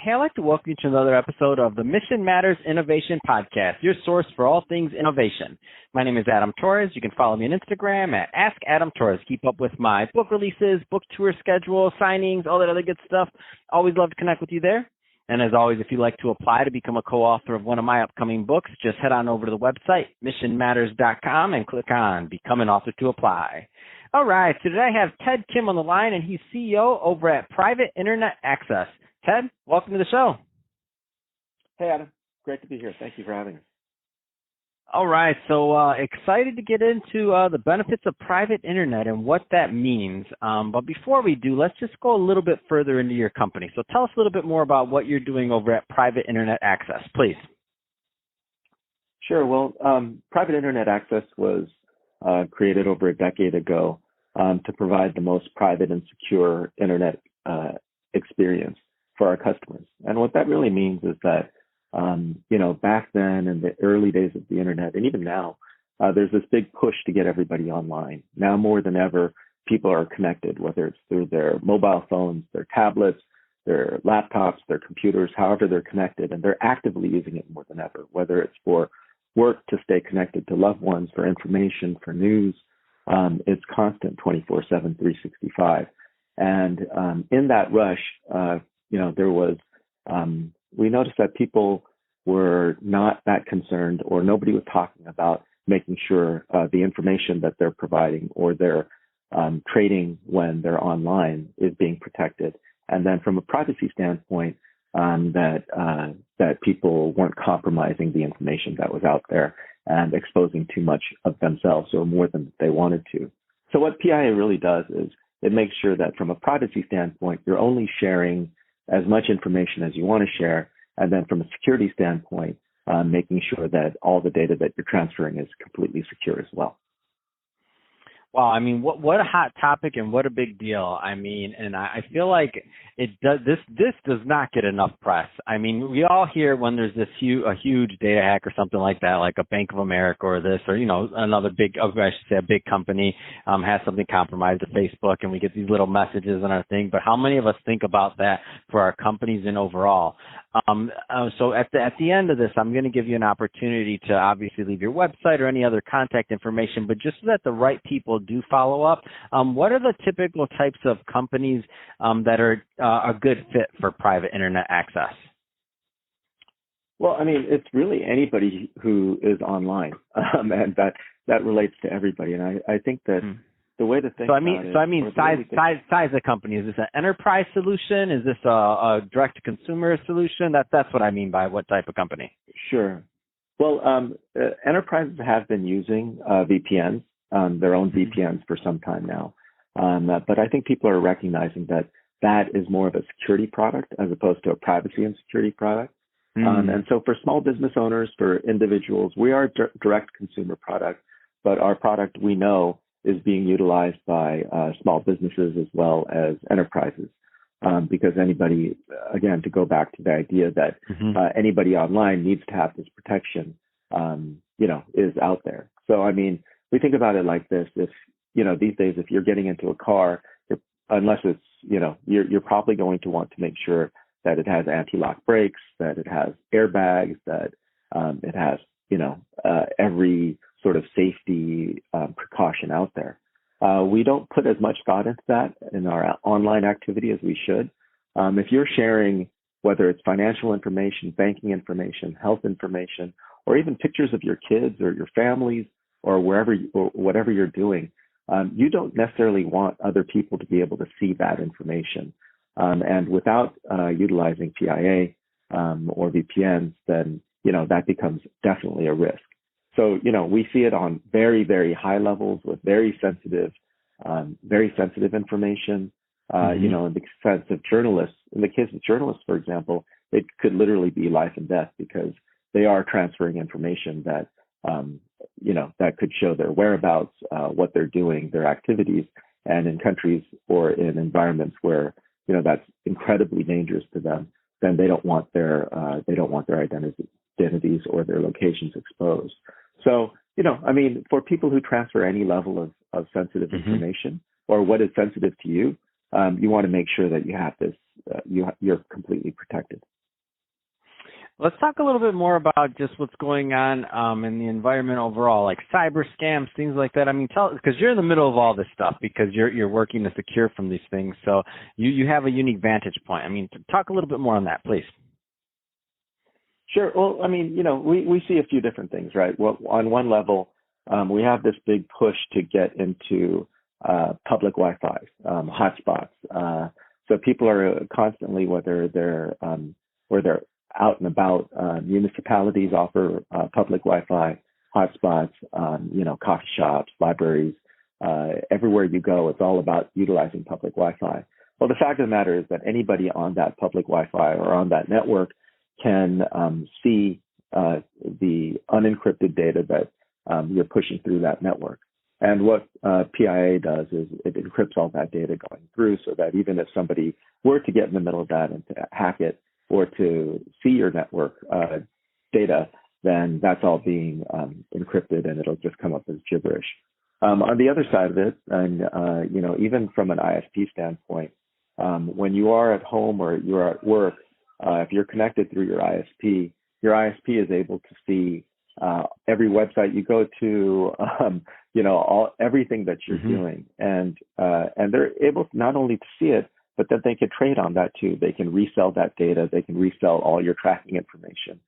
Hey, I'd like to welcome you to another episode of the Mission Matters Innovation Podcast, your source for all things innovation. My name is Adam Torres. You can follow me on Instagram at AskAdamTorres. Keep up with my book releases, book tour schedule, signings, all that other good stuff. Always love to connect with you there. And as always, if you'd like to apply to become a co-author of one of my upcoming books, just head on over to the website, missionmatters.com, and click on Become an Author to apply. All right, so today I have Ted Kim on the line, and he's CEO over at Private Internet Access. Ted, welcome to the show. Hey, Adam. Great to be here. Thank you for having us. All right, so excited to get into the benefits of private internet and what that means. But before we do, let's just go a little bit further into your company. So tell us a little bit more about what you're doing over at Private Internet Access, please. Sure. Well, Private Internet Access was created over a decade ago to provide the most private and secure internet experience for our customers. And what that really means is that, back then in the early days of the internet, and even now, there's this big push to get everybody online. Now more than ever, people are connected, whether it's through their mobile phones, their tablets, their laptops, their computers, however they're connected, and they're actively using it more than ever, whether it's for work, to stay connected to loved ones, for information, for news. It's constant 24/7, 365. And in that rush, there was, we noticed that people were not that concerned, or nobody was talking about making sure the information that they're providing or they're trading when they're online is being protected. And then from a privacy standpoint, that people weren't compromising the information that was out there and exposing too much of themselves or more than they wanted to. So what PIA really does is it makes sure that from a privacy standpoint, you're only sharing as much information as you want to share. And then from a security standpoint, making sure that all the data that you're transferring is completely secure as well. Wow, I mean, what a hot topic and what a big deal. I mean, and I feel like it does. This does not get enough press. I mean, we all hear when there's a huge data hack or something like that, like a Bank of America or this, or another big, I should say, a big company has something compromised to Facebook, and we get these little messages on our thing. But how many of us think about that for our companies and overall? So at the end of this, I'm going to give you an opportunity to obviously leave your website or any other contact information, but just so that the right people do follow up, what are the typical types of companies that are a good fit for private internet access? Well, I mean, it's really anybody who is online, and that relates to everybody. And I think that the way to think size of company. Is this an enterprise solution? Is this a direct-to-consumer solution? That's what I mean by what type of company. Sure. Well, enterprises have been using VPNs, their own VPNs for some time now. But I think people are recognizing that is more of a security product as opposed to a privacy and security product. And so for small business owners, for individuals, we are a direct consumer product, but our product we know is being utilized by small businesses as well as enterprises. Because anybody, again, to go back to the idea that anybody online needs to have this protection, is out there. So, I mean, we think about it like this. If, these days, if you're getting into a car, unless it's, you're probably going to want to make sure that it has anti-lock brakes, that it has airbags, that it has, every sort of safety precaution out there. We don't put as much thought into that in our online activity as we should. If you're sharing, whether it's financial information, banking information, health information, or even pictures of your kids or your families or whatever you're doing, you don't necessarily want other people to be able to see that information. And without utilizing PIA or VPNs, then, that becomes definitely a risk. So, we see it on very, very high levels with very sensitive information. In the sense of journalists, in the case of journalists, for example, it could literally be life and death because they are transferring information that, that could show their whereabouts, what they're doing, their activities, and in countries or in environments where, that's incredibly dangerous to them, then they don't want their identities or their locations exposed. So, for people who transfer any level of sensitive information or what is sensitive to you, you want to make sure that you have this, you're completely protected. Let's talk a little bit more about just what's going on in the environment overall, like cyber scams, things like that. I mean, because you're in the middle of all this stuff because you're working to secure from these things. So you have a unique vantage point. I mean, talk a little bit more on that, please. Sure. Well, I mean, we see a few different things, right? Well, on one level, we have this big push to get into public Wi-Fi, hotspots. So people are constantly, whether they're out and about, municipalities offer public Wi-Fi hotspots, coffee shops, libraries, everywhere you go, it's all about utilizing public Wi-Fi. Well, the fact of the matter is that anybody on that public Wi-Fi or on that network can see the unencrypted data that you're pushing through that network. And what PIA does is it encrypts all that data going through so that even if somebody were to get in the middle of that and to hack it or to see your network data, then that's all being encrypted and it'll just come up as gibberish. On the other side of it, and even from an ISP standpoint, when you are at home or you're at work, if you're connected through your ISP is able to see every website you go to, everything that you're doing, and they're able not only to see it, but then they can trade on that too. They can resell that data. They can resell all your tracking information,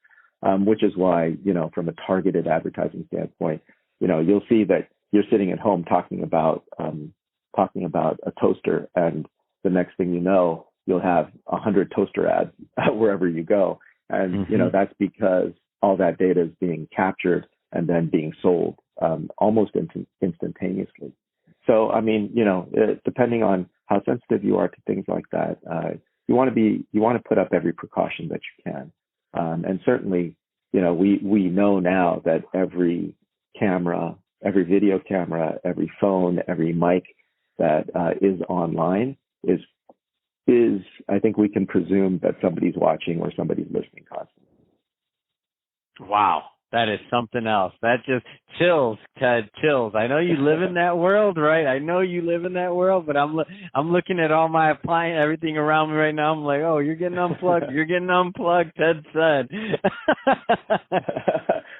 which is why, from a targeted advertising standpoint, you'll see that you're sitting at home talking about a toaster, and the next thing you know, you'll have 100 toaster ads wherever you go. And, that's because all that data is being captured and then being sold almost instantaneously. So, I mean, depending on how sensitive you are to things like that, you want to put up every precaution that you can. And certainly, we know now that every camera, every video camera, every phone, every mic that is online is I think we can presume that somebody's watching or somebody's listening constantly. Wow. That is something else. That just chills, Ted, chills. I know you live in that world, right? I know you live in that world, but I'm looking at all my everything around me right now. I'm like, oh, you're getting unplugged. You're getting unplugged, Ted said.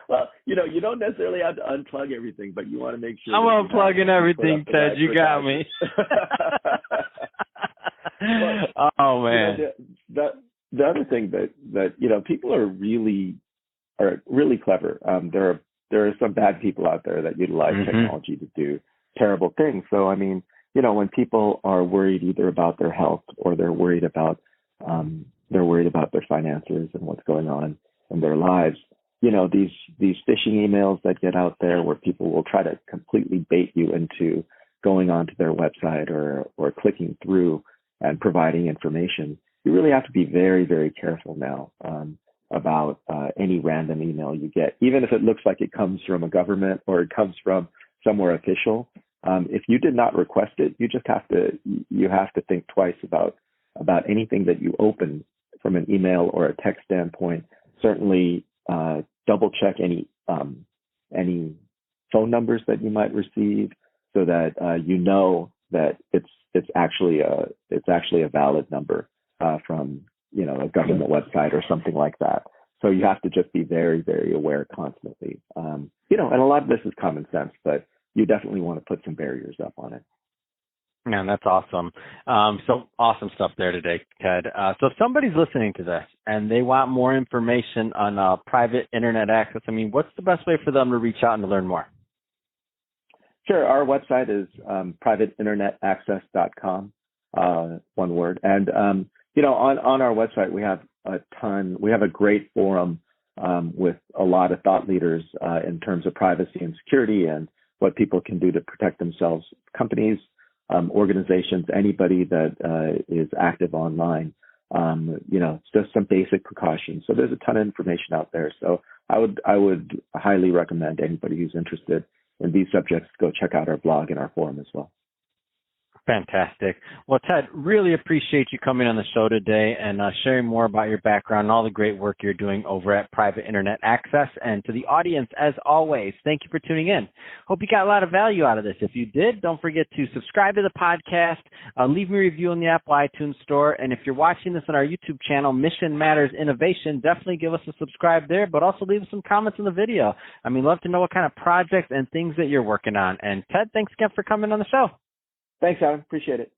Well, you don't necessarily have to unplug everything, but you want to make sure. I'm unplugging everything, Ted. You got me. Well, oh, man. The other thing that people are really clever. There are some bad people out there that utilize technology to do terrible things. So, I mean, when people are worried either about their health or they're worried about their finances and what's going on in their lives, these phishing emails that get out there where people will try to completely bait you into going onto their website or clicking through and providing information. You really have to be very, very careful now about any random email you get, even if it looks like it comes from a government or it comes from somewhere official. If you did not request it, you have to think twice about anything that you open from an email or a text standpoint. Certainly, double check any phone numbers that you might receive, so that that it's actually a valid number from a government website or something like that. So you have to just be very, very aware constantly. And a lot of this is common sense, but you definitely want to put some barriers up on it. Man, that's awesome. So awesome stuff there today, Ted. So if somebody's listening to this and they want more information on private internet access, I mean, what's the best way for them to reach out and to learn more? Sure. Our website is privateinternetaccess.com, one word. And, on our website, we have a great forum with a lot of thought leaders in terms of privacy and security and what people can do to protect themselves, companies, organizations, anybody that is active online. It's just some basic precautions. So there's a ton of information out there. So I would highly recommend anybody who's interested in these subjects go check out our blog and our forum as well. Fantastic. Well, Ted, really appreciate you coming on the show today and sharing more about your background and all the great work you're doing over at Private Internet Access. And to the audience, as always, thank you for tuning in. Hope you got a lot of value out of this. If you did, don't forget to subscribe to the podcast, leave me a review on the Apple iTunes Store. And if you're watching this on our YouTube channel, Mission Matters Innovation, definitely give us a subscribe there, but also leave us some comments in the video. I mean, love to know what kind of projects and things that you're working on. And Ted, thanks again for coming on the show. Thanks, Adam. Appreciate it.